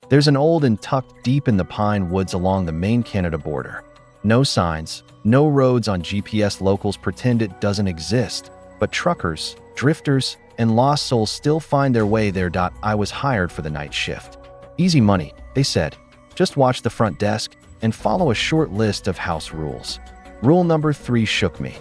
There's an old and tucked deep in the pine woods along the Maine-Canada border. No signs, no roads on GPS. Locals pretend it doesn't exist, but truckers, drifters, and lost souls still find their way there. I was hired for the night shift. Easy money, they said. Just watch the front desk and follow a short list of house rules. Rule number 3 shook me.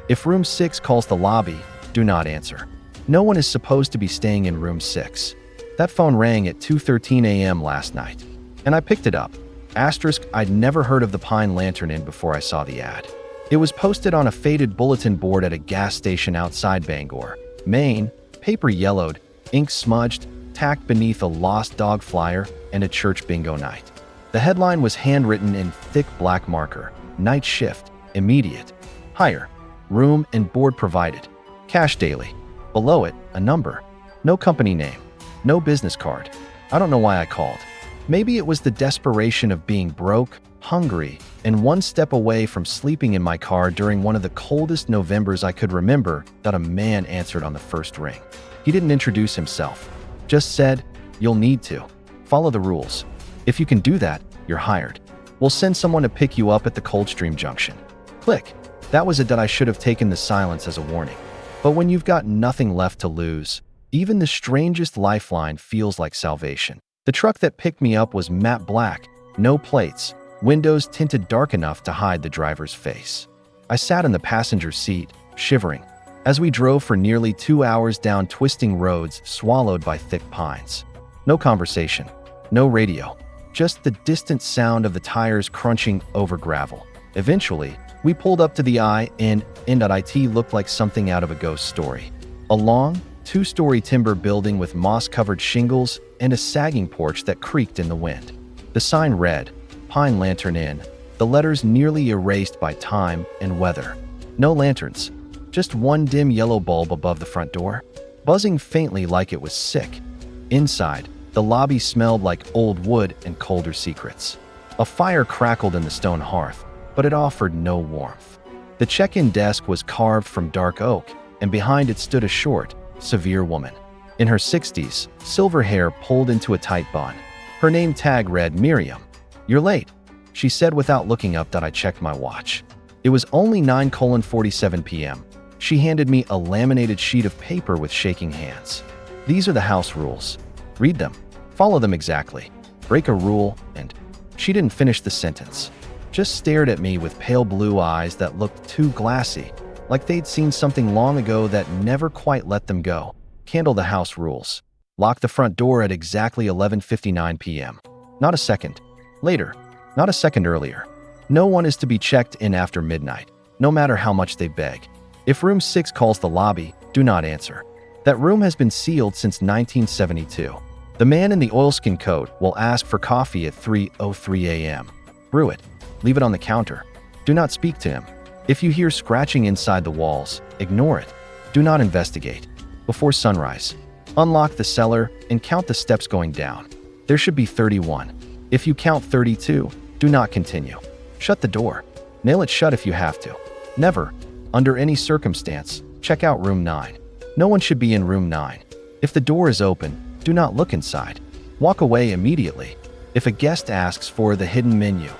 If room 6 calls the lobby, do not answer. No one is supposed to be staying in room 6. That phone rang at 2:13 a.m. last night, and I picked it up. Asterisk, I'd never heard of the Pine Lantern Inn before I saw the ad. It was posted on a faded bulletin board at a gas station outside Bangor, Maine, paper yellowed, ink smudged, tacked beneath a lost dog flyer and a church bingo night. The headline was handwritten in thick black marker: night shift, immediate, hire, room and board provided, cash daily. Below it, a number. No company name, no business card. I don't know why I called. Maybe it was the desperation of being broke, hungry, and one step away from sleeping in my car during one of the coldest Novembers I could remember. That a man answered on the first ring. He didn't introduce himself, just said, "You'll need to. Follow the rules. If you can do that, you're hired. We'll send someone to pick you up at the Coldstream Junction." Click. That was it. That I should have taken the silence as a warning. But when you've got nothing left to lose, even the strangest lifeline feels like salvation. The truck that picked me up was matte black, no plates, windows tinted dark enough to hide the driver's face. I sat in the passenger seat, shivering, as we drove for nearly 2 hours down twisting roads swallowed by thick pines. No conversation, no radio, just the distant sound of the tires crunching over gravel. Eventually, we pulled up to the inn. It looked like something out of a ghost story. A long, 2-story timber building with moss-covered shingles and a sagging porch that creaked in the wind. The sign read, Pine Lantern Inn, the letters nearly erased by time and weather. No lanterns, just one dim yellow bulb above the front door, buzzing faintly like it was sick. Inside, the lobby smelled like old wood and colder secrets. A fire crackled in the stone hearth, but it offered no warmth. The check-in desk was carved from dark oak, and behind it stood a short, severe woman. In her 60s, silver hair pulled into a tight bun. Her name tag read Miriam. "You're late," she said without looking up. I checked my watch. It was only 9:47 p.m. She handed me a laminated sheet of paper with shaking hands. "These are the house rules. Read them. Follow them exactly. Break a rule and..." She didn't finish the sentence. Just stared at me with pale blue eyes that looked too glassy, like they'd seen something long ago that never quite let them go. Candle the house rules. Lock the front door at exactly 11:59 p.m. Not a second later. Not a second earlier. No one is to be checked in after midnight, no matter how much they beg. If room 6 calls the lobby, do not answer. That room has been sealed since 1972. The man in the oilskin coat will ask for coffee at 3:03 a.m. Brew it. Leave it on the counter. Do not speak to him. If you hear scratching inside the walls, ignore it. Do not investigate. Before sunrise, unlock the cellar and count the steps going down. There should be 31. If you count 32, do not continue. Shut the door. Nail it shut if you have to. Never, under any circumstance, check out room 9. No one should be in room 9. If the door is open, do not look inside. Walk away immediately. If a guest asks for the hidden menu,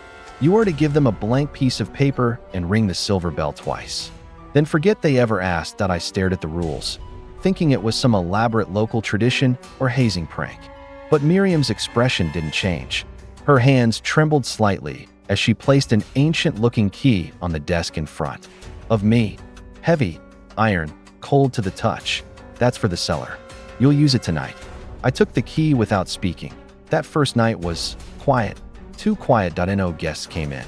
you are to give them a blank piece of paper and ring the silver bell twice. Then forget they ever asked. I stared at the rules, thinking it was some elaborate local tradition or hazing prank. But Miriam's expression didn't change. Her hands trembled slightly as she placed an ancient-looking key on the desk in front of me. Heavy, iron, cold to the touch. That's for the cellar. You'll use it tonight. I took the key without speaking. That first night was quiet. Too quiet. No guests came in.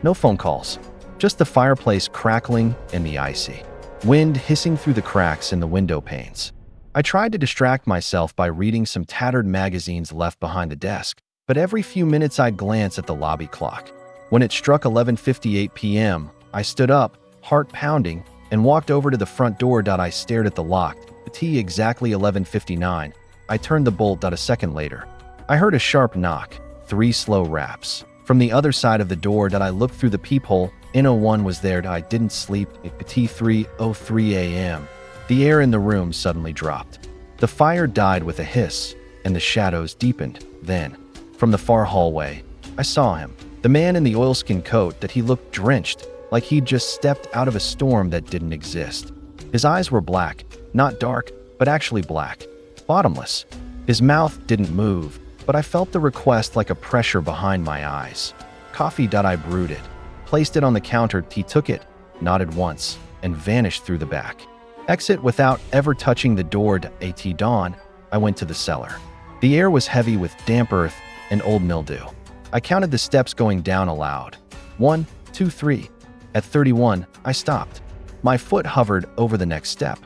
No phone calls. Just the fireplace crackling and the icy wind hissing through the cracks in the window panes. I tried to distract myself by reading some tattered magazines left behind the desk, but every few minutes I'd glance at the lobby clock. When it struck 11:58 p.m., I stood up, heart pounding, and walked over to the front door. I stared at the lock. The T exactly 11:59. I turned the bolt. A second later, I heard a sharp knock. 3 slow raps. From the other side of the door. I looked through the peephole. No one was there. I didn't sleep. At 3:03 a.m. The air in the room suddenly dropped. The fire died with a hiss, and the shadows deepened. Then, From the far hallway, I saw him. The man in the oilskin coat that he looked drenched, like he'd just stepped out of a storm that didn't exist. His eyes were black, not dark, but actually black, bottomless. His mouth didn't move, but I felt the request like a pressure behind my eyes. Coffee. I brewed it, placed it on the counter. He took it, nodded once, and vanished through the back. Exit without ever touching the door. At dawn, I went to the cellar. The air was heavy with damp earth and old mildew. I counted the steps going down aloud. 1, 2, 3. At 31, I stopped. My foot hovered over the next step.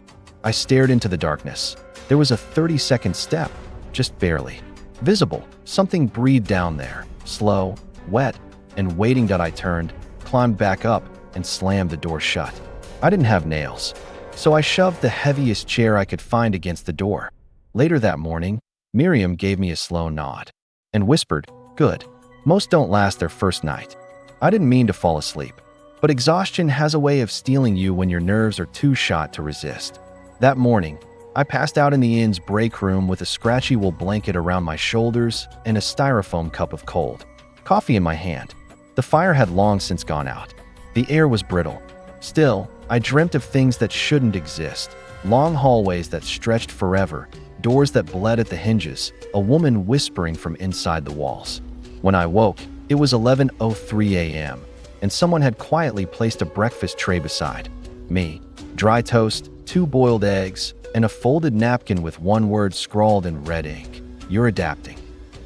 I stared into the darkness. There was a 30-second step, just barely visible. Something breathed down there, slow, wet, and waiting. I turned, climbed back up, and slammed the door shut. I didn't have nails, so I shoved the heaviest chair I could find against the door. Later that morning, Miriam gave me a slow nod and whispered, "Good. Most don't last their first night." I didn't mean to fall asleep, but exhaustion has a way of stealing you when your nerves are too shot to resist. That morning, I passed out in the inn's break room with a scratchy wool blanket around my shoulders and a styrofoam cup of cold coffee in my hand. The fire had long since gone out. The air was brittle. Still, I dreamt of things that shouldn't exist. Long hallways that stretched forever, doors that bled at the hinges, a woman whispering from inside the walls. When I woke, it was 11:03 a.m., and someone had quietly placed a breakfast tray beside me. Dry toast, 2 boiled eggs, and a folded napkin with one word scrawled in red ink: "You're adapting."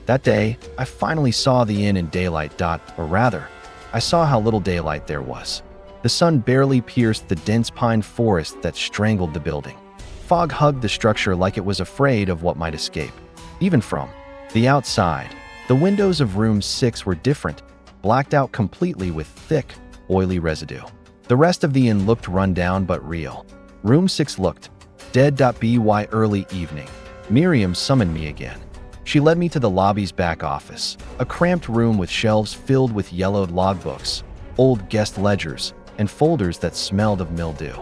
That day, I finally saw the inn in daylight. Or rather, I saw how little daylight there was. The sun barely pierced the dense pine forest that strangled the building. Fog hugged the structure like it was afraid of what might escape. Even from the outside, the windows of room 6 were different, blacked out completely with thick, oily residue. The rest of the inn looked run down but real. Room 6 looked dead. By early evening, Miriam summoned me again. She led me to the lobby's back office, a cramped room with shelves filled with yellowed logbooks, old guest ledgers, and folders that smelled of mildew.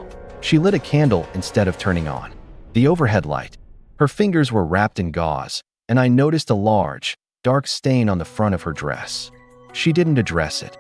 She lit a candle instead of turning on the overhead light. Her fingers were wrapped in gauze, and I noticed a large, dark stain on the front of her dress. She didn't address it.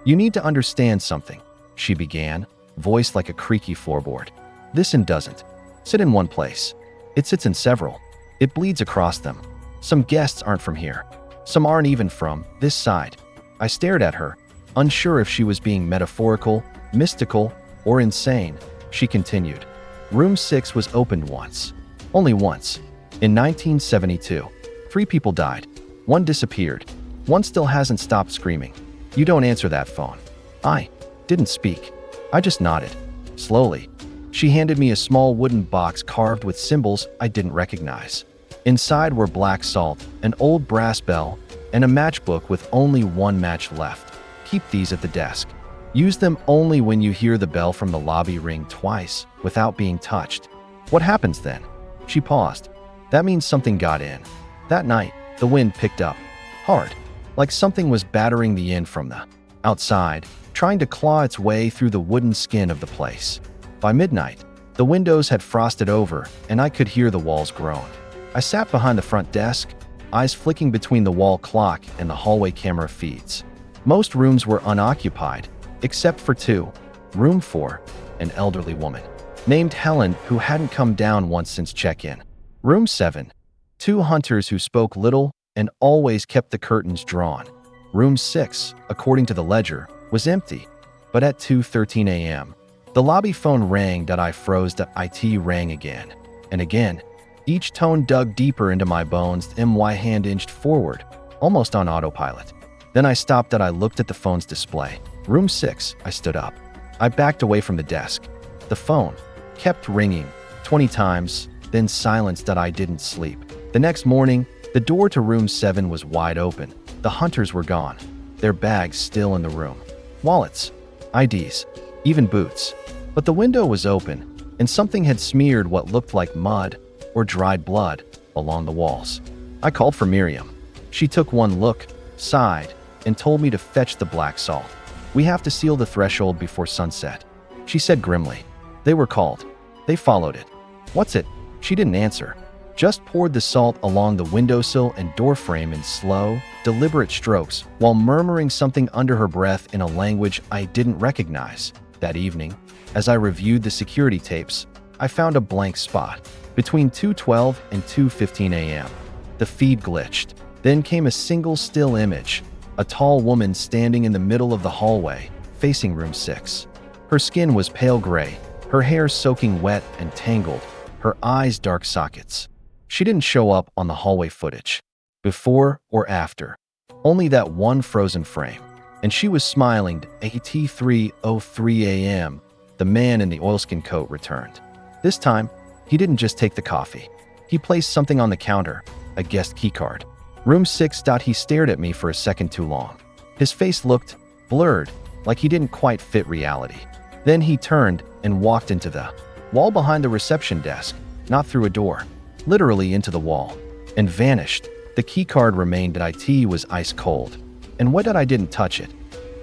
"You need to understand something," she began, voice like a creaky floorboard. "This inn doesn't sit in one place. It sits in several. It bleeds across them. Some guests aren't from here. Some aren't even from this side." I stared at her, unsure if she was being metaphorical, mystical, or insane. She continued. "Room 6 was opened once. Only once. In 1972. 3 people died. 1 disappeared. 1 still hasn't stopped screaming. You don't answer that phone." I didn't speak. I just nodded. Slowly, she handed me a small wooden box carved with symbols I didn't recognize. Inside were black salt, an old brass bell, and a matchbook with only 1 match left. "Keep these at the desk. Use them only when you hear the bell from the lobby ring twice without being touched." "What happens then?" She paused. "That means something got in." That night, the wind picked up. Hard. Like something was battering the inn from the outside, trying to claw its way through the wooden skin of the place. By midnight, the windows had frosted over, and I could hear the walls groan. I sat behind the front desk, eyes flicking between the wall clock and the hallway camera feeds. Most rooms were unoccupied, except for 2. Room 4, an elderly woman named Helen who hadn't come down once since check-in. Room 7, 2 hunters who spoke little and always kept the curtains drawn. Room 6, according to the ledger, was empty, but at 2:13 a.m., the lobby phone rang. I froze. It rang again and again. Each tone dug deeper into my bones. My hand inched forward, almost on autopilot. Then I stopped. I looked at the phone's display. Room 6. I stood up. I backed away from the desk. The phone kept ringing 20 times, then silence. I didn't sleep. The next morning, the door to room 7 was wide open. The hunters were gone, their bags still in the room. Wallets, IDs, even boots. But the window was open, and something had smeared what looked like mud or dried blood along the walls. I called for Miriam. She took one look, sighed, and told me to fetch the black salt. "We have to seal the threshold before sunset," she said grimly. They were called. They followed it. "What's it?" She didn't answer. just poured the salt along the windowsill and doorframe in slow, deliberate strokes while murmuring something under her breath in a language I didn't recognize. That evening, as I reviewed the security tapes, I found a blank spot between 2:12 and 2:15 a.m. The feed glitched. Then came a single still image, a tall woman standing in the middle of the hallway, facing room 6. Her skin was pale gray, her hair soaking wet and tangled, her eyes dark sockets. She didn't show up on the hallway footage, before or after, only that one frozen frame. And she was smiling. At 3:03 a.m., the man in the oilskin coat returned. This time, he didn't just take the coffee. He placed something on the counter, a guest keycard. Room 6. He stared at me for a second too long. His face looked blurred, like he didn't quite fit reality. Then he turned and walked into the wall behind the reception desk, not through a door, literally into the wall, and vanished. The keycard remained. It was ice cold. And what did I didn't touch it?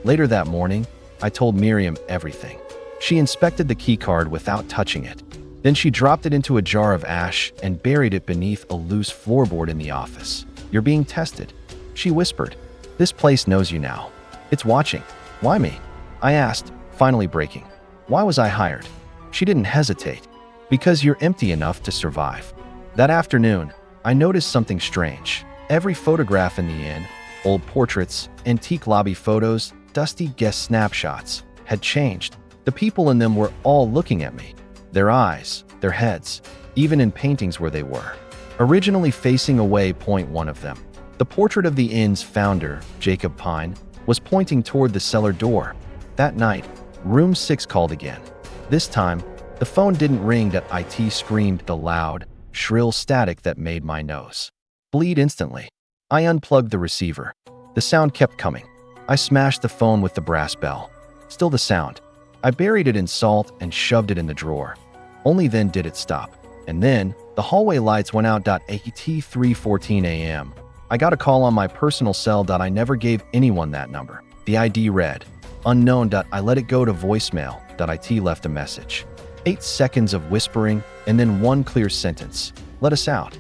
Later that morning, I told Miriam everything. She inspected the keycard without touching it. Then she dropped it into a jar of ash and buried it beneath a loose floorboard in the office. "You're being tested," she whispered. "This place knows you now. It's watching." "Why me?" I asked, finally breaking. Why was I hired? She didn't hesitate. "Because you're empty enough to survive." That afternoon, I noticed something strange. Every photograph in the inn, old portraits, antique lobby photos, dusty guest snapshots, had changed. The people in them were all looking at me. Their eyes, their heads, even in paintings where they were, originally facing away. One of them, the portrait of the inn's founder, Jacob Pine, was pointing toward the cellar door. That night, room 6 called again. This time, the phone didn't ring. It screamed the loud, shrill static that made my nose bleed instantly. I unplugged the receiver. The sound kept coming. I smashed the phone with the brass bell. Still the sound. I buried it in salt and shoved it in the drawer. Only then did it stop. And then, the hallway lights went out. At 3:14 a.m., I got a call on my personal cell. I never gave anyone that number. The ID read, "Unknown." I let it go to voicemail. It left a message. 8 seconds of whispering, and then one clear sentence, "Let us out."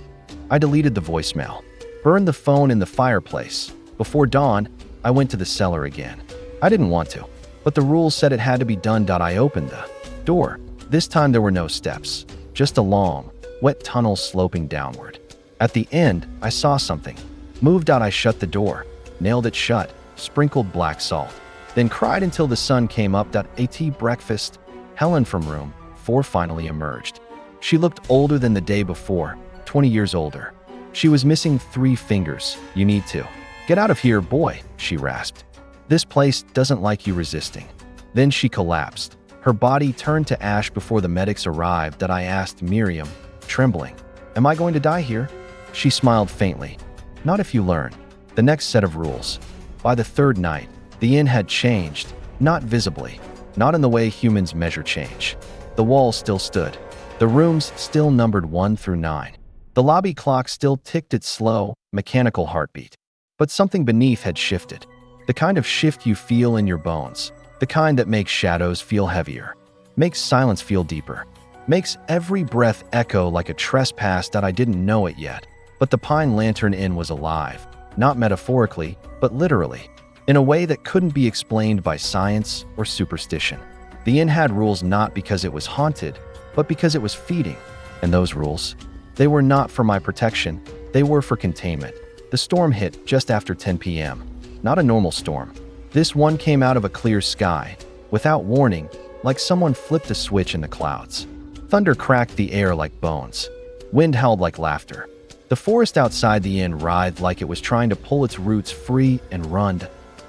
I deleted the voicemail, burned the phone in the fireplace. Before dawn, I went to the cellar again. I didn't want to, but the rules said it had to be done. I opened the door. This time there were no steps, just a long, wet tunnel sloping downward. At the end, I saw something. Moved. I shut the door, nailed it shut, sprinkled black salt, then cried until the sun came up. At breakfast, Helen from room 4 finally emerged. She looked older than the day before, 20 years older. She was missing 3 fingers. "You need to get out of here, boy," she rasped. "This place doesn't like you resisting." Then she collapsed. Her body turned to ash before the medics arrived. I asked Miriam, trembling, "Am I going to die here?" She smiled faintly. "Not if you learn the next set of rules." By the 3rd night, the inn had changed, not visibly, not in the way humans measure change. The walls still stood. The rooms still numbered 1 through 9. The lobby clock still ticked its slow, mechanical heartbeat. But something beneath had shifted. The kind of shift you feel in your bones. The kind that makes shadows feel heavier. Makes silence feel deeper. Makes every breath echo like a trespass. I didn't know it yet. But the Pine Lantern Inn was alive. Not metaphorically, but literally. In a way that couldn't be explained by science or superstition. The inn had rules not because it was haunted, but because it was feeding. And those rules, they were not for my protection, they were for containment. The storm hit just after 10 p.m. Not a normal storm. This one came out of a clear sky, without warning, like someone flipped a switch in the clouds. Thunder cracked the air like bones. Wind howled like laughter. The forest outside the inn writhed like it was trying to pull its roots free and run.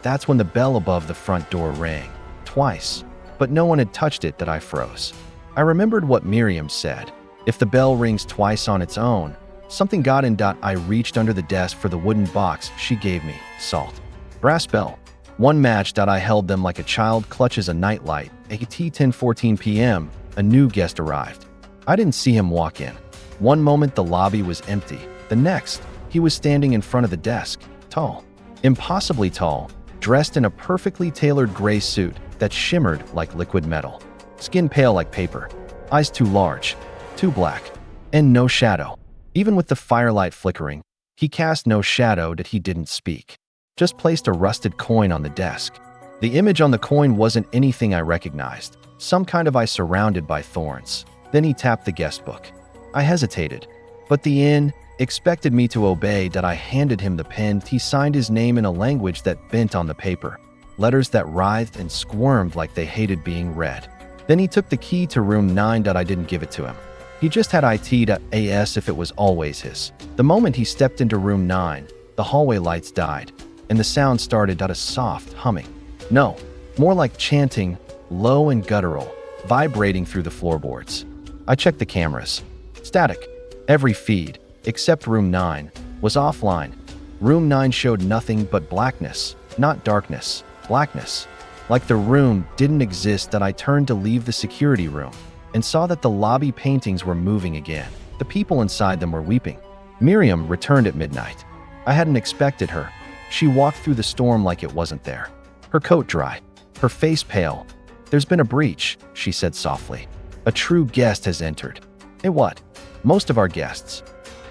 That's when the bell above the front door rang. Twice. But no one had touched it. I froze. I remembered what Miriam said. If the bell rings twice on its own, something got in. I reached under the desk for the wooden box she gave me. Salt. Brass bell. One match. I held them like a child clutches a nightlight. At 10:14 p.m., a new guest arrived. I didn't see him walk in. One moment the lobby was empty. The next, he was standing in front of the desk. Tall. Impossibly tall. Dressed in a perfectly tailored gray suit that shimmered like liquid metal. Skin pale like paper. Eyes too large. Too black. And no shadow. Even with the firelight flickering, he cast no shadow that he didn't speak. Just placed a rusted coin on the desk. The image on the coin wasn't anything I recognized. Some kind of eye surrounded by thorns. Then he tapped the guest book. I hesitated, but the inn expected me to obey. That I handed him the pen. He signed his name in a language that bent on the paper. Letters that writhed and squirmed like they hated being read. Then he took the key to room 9. I didn't give it to him. He just had it if it was always his. The moment he stepped into room 9, the hallway lights died, and the sound started a soft humming. No, more like chanting, low and guttural, vibrating through the floorboards. I checked the cameras. Static. Every feed, except room 9, was offline. Room 9 showed nothing but blackness, not darkness, blackness. Like the room didn't exist. That I turned to leave the security room and saw that the lobby paintings were moving again. The people inside them were weeping. Miriam returned at midnight. I hadn't expected her. She walked through the storm like it wasn't there. Her coat dry, her face pale. "There's been a breach," she said softly. "A true guest has entered." "Eh, what?" "Most of our guests,"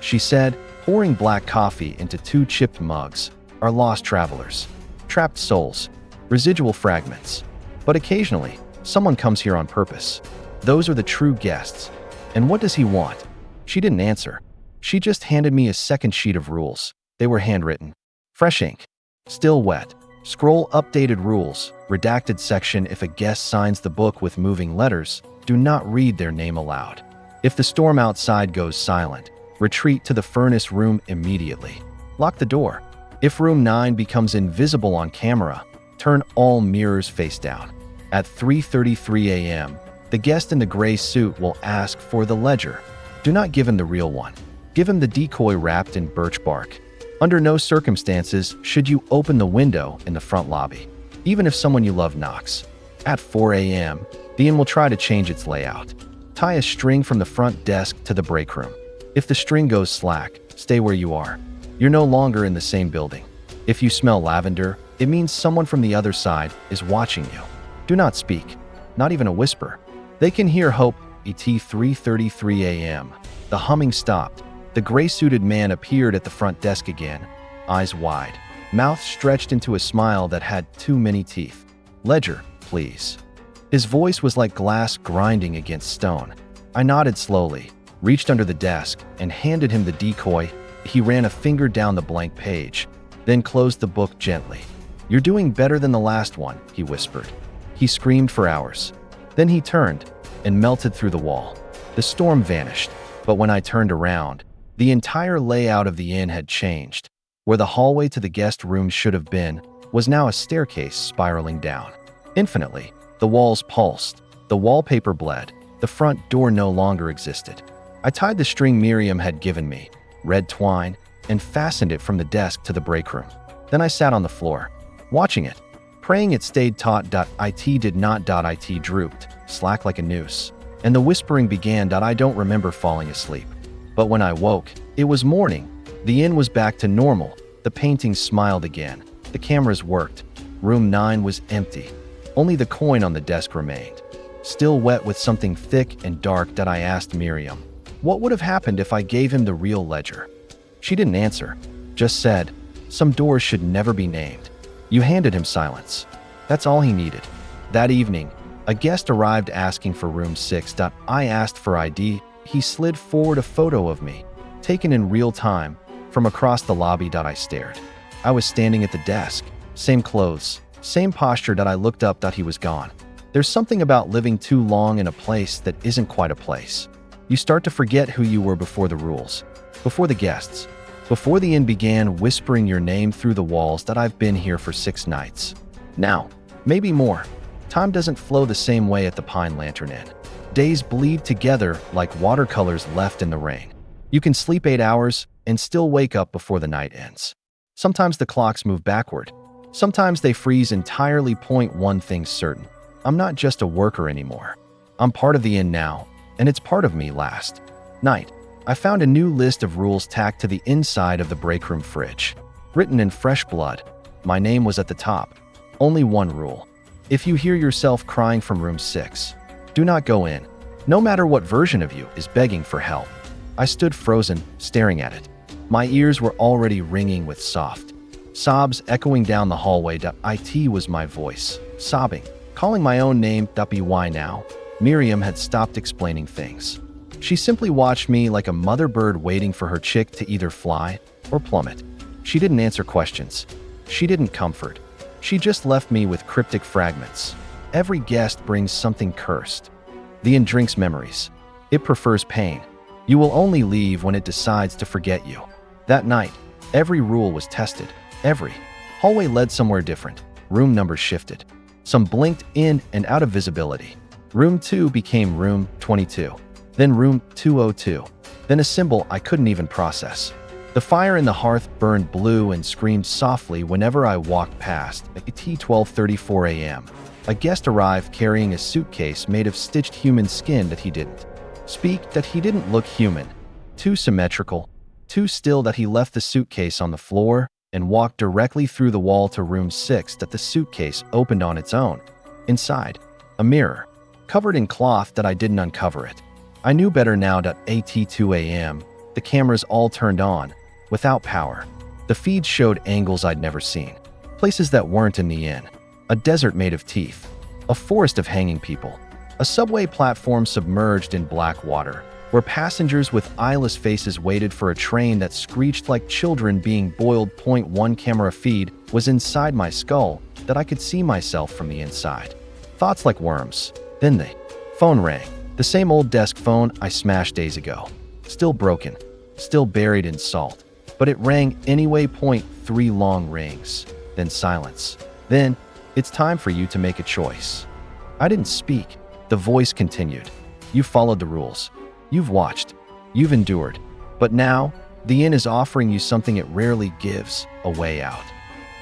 she said, pouring black coffee into 2 chipped mugs, "are lost travelers. Trapped souls. Residual fragments. But occasionally, someone comes here on purpose. Those are the true guests." "And what does he want?" She didn't answer. She just handed me a second sheet of rules. They were handwritten. Fresh ink. Still wet. Scroll updated rules. Redacted section: if a guest signs the book with moving letters, do not read their name aloud. If the storm outside goes silent, retreat to the furnace room immediately. Lock the door. If room 9 becomes invisible on camera, turn all mirrors face down. At 3:33 a.m., the guest in the gray suit will ask for the ledger. Do not give him the real one. Give him the decoy wrapped in birch bark. Under no circumstances should you open the window in the front lobby, even if someone you love knocks. At 4 a.m., the inn will try to change its layout. Tie a string from the front desk to the break room. If the string goes slack, stay where you are. You're no longer in the same building. If you smell lavender, it means someone from the other side is watching you. Do not speak, not even a whisper. They can hear hope. At 3:33 a.m., the humming stopped. The gray-suited man appeared at the front desk again, eyes wide, mouth stretched into a smile that had too many teeth. "Ledger, please." His voice was like glass grinding against stone. I nodded slowly, reached under the desk, and handed him the decoy. He ran a finger down the blank page, then closed the book gently. "You're doing better than the last one," he whispered. He screamed for hours. Then he turned and melted through the wall. The storm vanished, but when I turned around, the entire layout of the inn had changed. Where the hallway to the guest room should have been was now a staircase spiraling down. Infinitely, the walls pulsed, the wallpaper bled, the front door no longer existed. I tied the string Miriam had given me, red twine, and fastened it from the desk to the break room. Then I sat on the floor, watching it, praying it stayed taut. It did not. It drooped, slack like a noose, and the whispering began. I don't remember falling asleep. But when I woke, it was morning. The inn was back to normal. The paintings smiled again. The cameras worked. Room 9 was empty. Only the coin on the desk remained, still wet with something thick and dark. I asked Miriam, what would have happened if I gave him the real ledger? She didn't answer, just said, "Some doors should never be named." You handed him silence. That's all he needed. That evening, a guest arrived asking for room 6. I asked for ID. He slid forward a photo of me, taken in real time, from across the lobby. I stared. I was standing at the desk, same clothes, same posture. I looked up. He was gone. There's something about living too long in a place that isn't quite a place. You start to forget who you were before the rules, before the guests, before the inn began whispering your name through the walls. I've been here for 6 nights. Now, maybe more. Time doesn't flow the same way at the Pine Lantern Inn. Days bleed together like watercolors left in the rain. You can sleep 8 hours and still wake up before the night ends. Sometimes the clocks move backward. Sometimes they freeze entirely. One thing's certain. I'm not just a worker anymore. I'm part of the inn now, and it's part of me. Last night, I found a new list of rules tacked to the inside of the break room fridge. Written in fresh blood, my name was at the top. Only one rule. If you hear yourself crying from room 6, do not go in, no matter what version of you is begging for help. I stood frozen, staring at it. My ears were already ringing with soft sobs echoing down the hallway. It was my voice, sobbing, calling my own name. Why now? Miriam had stopped explaining things. She simply watched me like a mother bird waiting for her chick to either fly or plummet. She didn't answer questions. She didn't comfort. She just left me with cryptic fragments. Every guest brings something cursed. The inn drinks memories. It prefers pain. You will only leave when it decides to forget you. That night, every rule was tested. Every hallway led somewhere different. Room numbers shifted. Some blinked in and out of visibility. Room 2 became room 22. Then room 202. Then a symbol I couldn't even process. The fire in the hearth burned blue and screamed softly whenever I walked past. At 12:34 a.m. A guest arrived carrying a suitcase made of stitched human skin that he didn't speak, that he didn't look human. Too symmetrical, too still that he left the suitcase on the floor and walked directly through the wall to room 6 that the suitcase opened on its own. Inside, a mirror, covered in cloth that I didn't uncover it. I knew better now. At 2 a.m., the cameras all turned on, without power. The feeds showed angles I'd never seen, places that weren't in the inn. A desert made of teeth, a forest of hanging people, a subway platform submerged in black water, where passengers with eyeless faces waited for a train that screeched like children being boiled. One camera feed was inside my skull that I could see myself from the inside. Thoughts like worms. Then the phone rang. The same old desk phone I smashed days ago. Still broken, still buried in salt. But it rang anyway. 3 long rings. Then silence. Then, it's time for you to make a choice. I didn't speak. The voice continued. You followed the rules. You've watched. You've endured. But now, the inn is offering you something it rarely gives, a way out.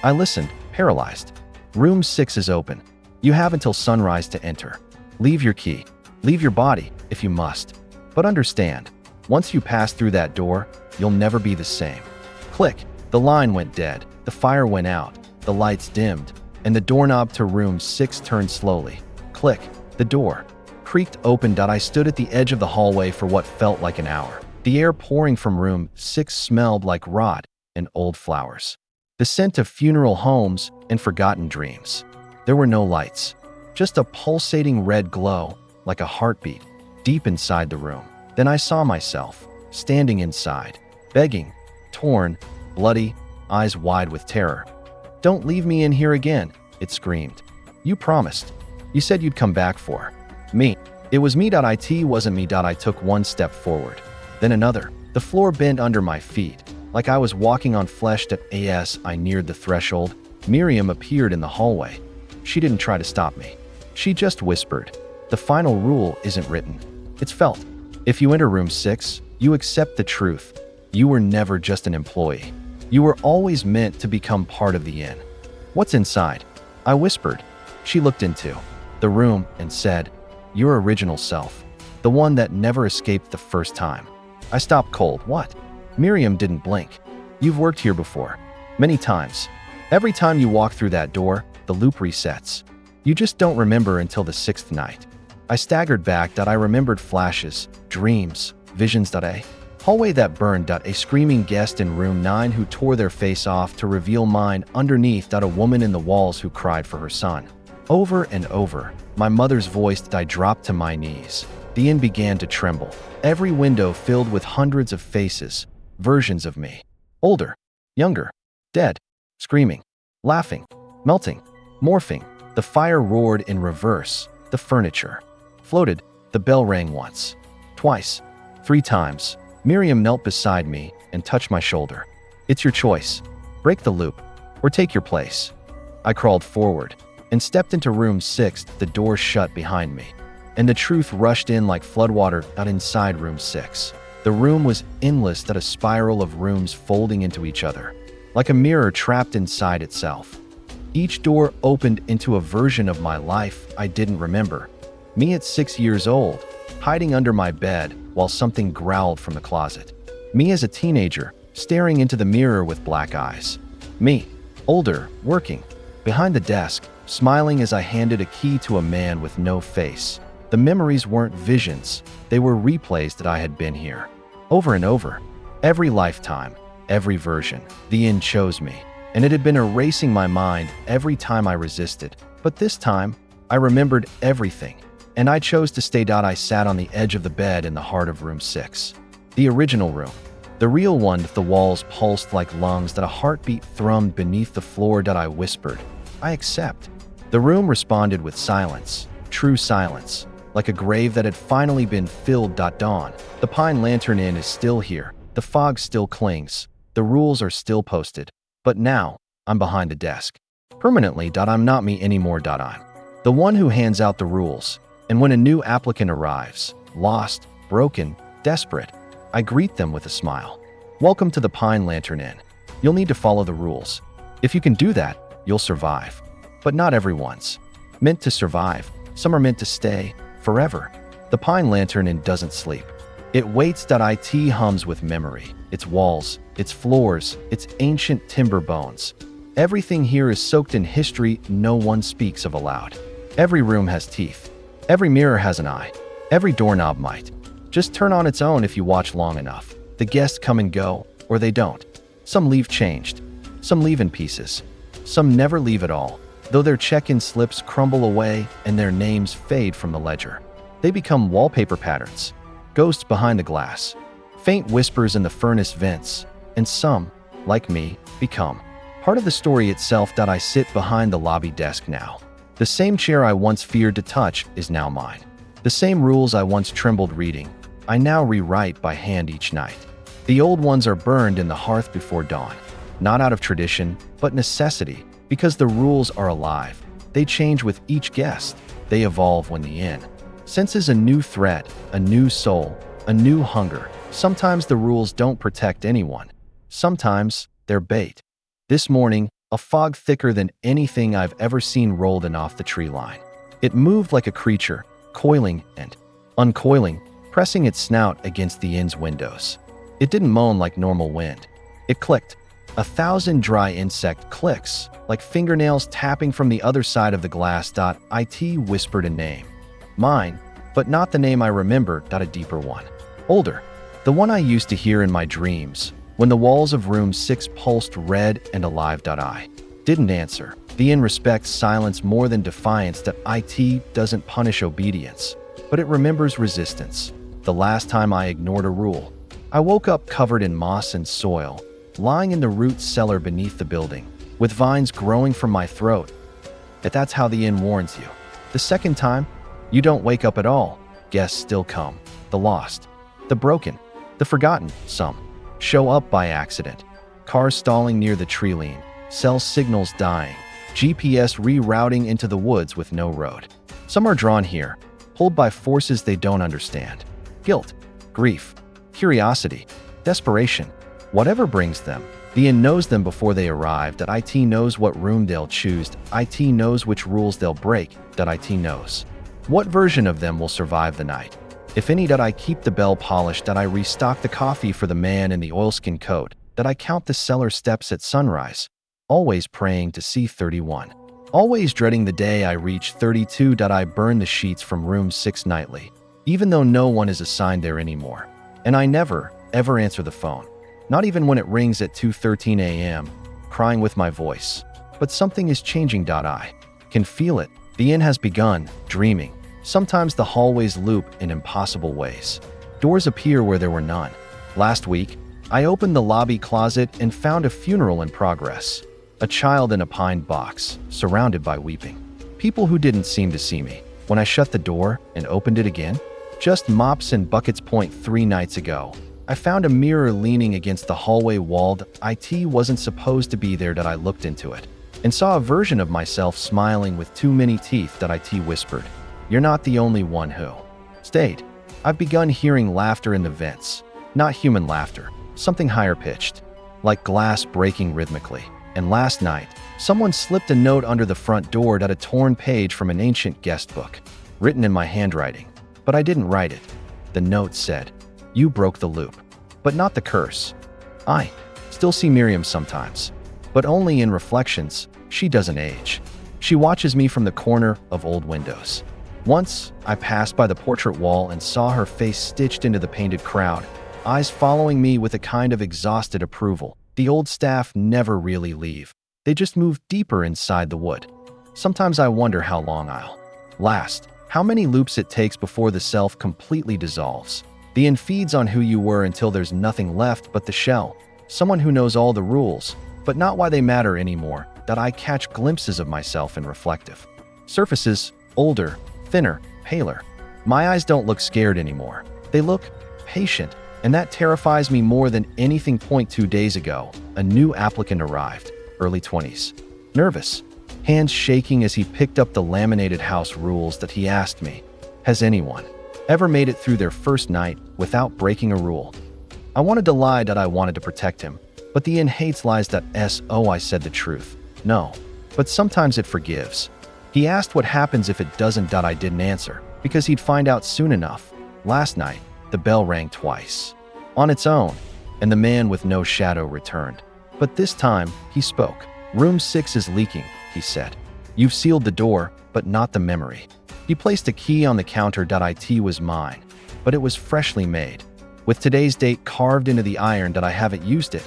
I listened, paralyzed. Room 6 is open. You have until sunrise to enter. Leave your key. Leave your body, if you must. But understand, once you pass through that door, you'll never be the same. Click. The line went dead. The fire went out. The lights dimmed. And the doorknob to room 6 turned slowly. Click. The door creaked open. I stood at the edge of the hallway for what felt like an hour. The air pouring from room 6 smelled like rot and old flowers. The scent of funeral homes and forgotten dreams. There were no lights. Just a pulsating red glow, like a heartbeat, deep inside the room. Then I saw myself, standing inside, begging, torn, bloody, eyes wide with terror. Don't leave me in here again, it screamed. You promised. You said you'd come back for me. It was me. It wasn't me. I took one step forward, then another. The floor bent under my feet, like I was walking on flesh. As I neared the threshold, Miriam appeared in the hallway. She didn't try to stop me. She just whispered, the final rule isn't written. It's felt. If you enter room 6, you accept the truth. You were never just an employee. You were always meant to become part of the inn. What's inside? I whispered. She looked into the room and said, your original self. The one that never escaped the first time. I stopped cold. What? Miriam didn't blink. You've worked here before. Many times. Every time you walk through that door, the loop resets. You just don't remember until the 6th night. I staggered back. I remembered flashes, dreams, visions. A hallway that burned. A screaming guest in room 9 who tore their face off to reveal mine underneath. A woman in the walls who cried for her son. Over and over, my mother's voice. I dropped to my knees. The inn began to tremble. Every window filled with hundreds of faces, versions of me. Older, younger, dead, screaming, laughing, melting, morphing. The fire roared in reverse. The furniture floated. The bell rang once, twice, 3 times. Miriam knelt beside me and touched my shoulder. It's your choice. Break the loop or take your place. I crawled forward and stepped into room 6. The door shut behind me, and the truth rushed in like floodwater. Out inside room 6. The room was endless. A spiral of rooms folding into each other, like a mirror trapped inside itself. Each door opened into a version of my life I didn't remember. Me at 6 years old, hiding under my bed while something growled from the closet. Me as a teenager, staring into the mirror with black eyes. Me, older, working, behind the desk, smiling as I handed a key to a man with no face. The memories weren't visions, they were replays that I had been here. Over and over. Every lifetime, every version, the inn chose me, and it had been erasing my mind every time I resisted. But this time, I remembered everything, and I chose to stay. I sat on the edge of the bed in the heart of room 6. The original room. The real one. The walls pulsed like lungs. A heartbeat thrummed beneath the floor. I whispered, "I accept." The room responded with silence, true silence, like a grave that had finally been filled. Dawn. The Pine Lantern Inn is still here. The fog still clings. The rules are still posted. But now, I'm behind the desk. Permanently. I'm not me anymore. I'm the one who hands out the rules. And when a new applicant arrives, lost, broken, desperate, I greet them with a smile. Welcome to the Pine Lantern Inn. You'll need to follow the rules. If you can do that, you'll survive. But not everyone's meant to survive. Some are meant to stay forever. The Pine Lantern Inn doesn't sleep. It waits. It hums with memory. Its walls, its floors, its ancient timber bones. Everything here is soaked in history no one speaks of aloud. Every room has teeth. Every mirror has an eye. Every doorknob might just turn on its own if you watch long enough. The guests come and go, or they don't. Some leave changed. Some leave in pieces. Some never leave at all, though their check-in slips crumble away and their names fade from the ledger. They become wallpaper patterns, ghosts behind the glass, faint whispers in the furnace vents, and some, like me, become part of the story itself. I sit behind the lobby desk now. The same chair I once feared to touch is now mine. The same rules I once trembled reading, I now rewrite by hand each night. The old ones are burned in the hearth before dawn, not out of tradition, but necessity, because the rules are alive. They change with each guest. They evolve when the inn senses a new threat, a new soul, a new hunger. Sometimes the rules don't protect anyone. Sometimes they're bait. This morning, a fog thicker than anything I've ever seen rolled in off the tree line. It moved like a creature, coiling and uncoiling, pressing its snout against the inn's windows. It didn't moan like normal wind. It clicked. 1,000 dry insect clicks, like fingernails tapping from the other side of the glass. It whispered a name. Mine, but not the name I remember. A deeper one. Older. The one I used to hear in my dreams, when the walls of room 6 pulsed red and alive. I didn't answer. The inn respects silence more than defiance. It doesn't punish obedience, but it remembers resistance. The last time I ignored a rule, I woke up covered in moss and soil, lying in the root cellar beneath the building, with vines growing from my throat. But that's how the inn warns you. The second time, you don't wake up at all. Guests still come. The lost, the broken, the forgotten. Some show up by accident. Cars stalling near the tree line, cell signals dying, GPS rerouting into the woods with no road. Some are drawn here, pulled by forces they don't understand. Guilt, grief, curiosity, desperation. Whatever brings them, the inn knows them before they arrive. It knows what room they'll choose. It knows which rules they'll break. It knows what version of them will survive the night. If any. I keep the bell polished. I restock the coffee for the man in the oilskin coat. I count the cellar steps at sunrise, always praying to see 31. Always dreading the day I reach 32. I burn the sheets from room 6 nightly, even though no one is assigned there anymore. And I never, ever answer the phone. Not even when it rings at 2:13 a.m., crying with my voice. But something is changing. I can feel it. The inn has begun, dreaming. Sometimes the hallways loop in impossible ways. Doors appear where there were none. Last week, I opened the lobby closet and found a funeral in progress. A child in a pine box, surrounded by weeping. People who didn't seem to see me. When I shut the door and opened it again, just mops and buckets. 3 nights ago, I found a mirror leaning against the hallway wall. It wasn't supposed to be there. I looked into it and saw a version of myself smiling with too many teeth. It whispered, "You're not the only one who stayed." I've begun hearing laughter in the vents. Not human laughter, something higher pitched, like glass breaking rhythmically. And last night, someone slipped a note under the front door. A torn page from an ancient guest book, written in my handwriting. But I didn't write it. The note said, "You broke the loop." But not the curse. I still see Miriam sometimes, but only in reflections. She doesn't age. She watches me from the corner of old windows. Once, I passed by the portrait wall and saw her face stitched into the painted crowd. eyes following me with a kind of exhausted approval. The old staff never really leave. They just move deeper inside the wood. Sometimes I wonder how long I'll last, how many loops it takes before the self completely dissolves. The inn feeds on who you were until there's nothing left but the shell. Someone who knows all the rules, but not why they matter anymore, that I catch glimpses of myself in reflective surfaces, older, thinner, paler. My eyes don't look scared anymore. They look patient, and that terrifies me more than anything. 2 days ago, a new applicant arrived, early 20s. Nervous, hands shaking as he picked up the laminated house rules that he asked me, has anyone ever made it through their first night without breaking a rule? I wanted to lie that I wanted to protect him, but the inn hates lies that I said the truth. No, but sometimes it forgives. He asked what happens if it doesn't. I didn't answer, because he'd find out soon enough. Last night, the bell rang twice, on its own, and the man with no shadow returned. But this time, he spoke. Room 6 is leaking, he said. You've sealed the door, but not the memory. He placed a key on the counter. It was mine, but it was freshly made, with today's date carved into the iron. I haven't used it.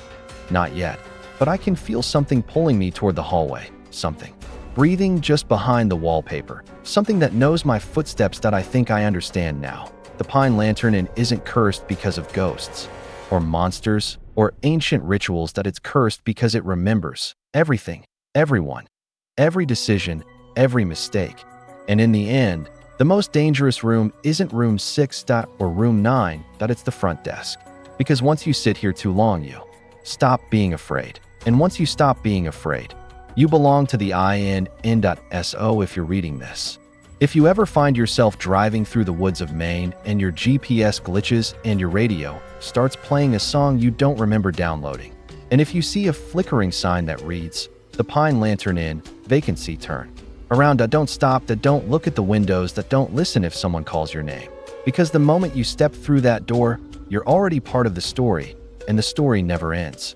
Not yet, but I can feel something pulling me toward the hallway. Something breathing just behind the wallpaper. Something that knows my footsteps. I think I understand now. The pine lantern inn isn't cursed because of ghosts, or monsters, or ancient rituals. It's cursed because it remembers everything, everyone, every decision, every mistake. And in the end, the most dangerous room isn't room 6 or room 9. It's the front desk. Because once you sit here too long, you stop being afraid. And once you stop being afraid, you belong to the INN.SO. If you're reading this, if you ever find yourself driving through the woods of Maine and your GPS glitches and your radio starts playing a song you don't remember downloading, and if you see a flickering sign that reads, "The Pine Lantern Inn, vacancy, turn around. Don't stop. Don't look at the windows. Don't listen if someone calls your name. Because the moment you step through that door, you're already part of the story, and the story never ends."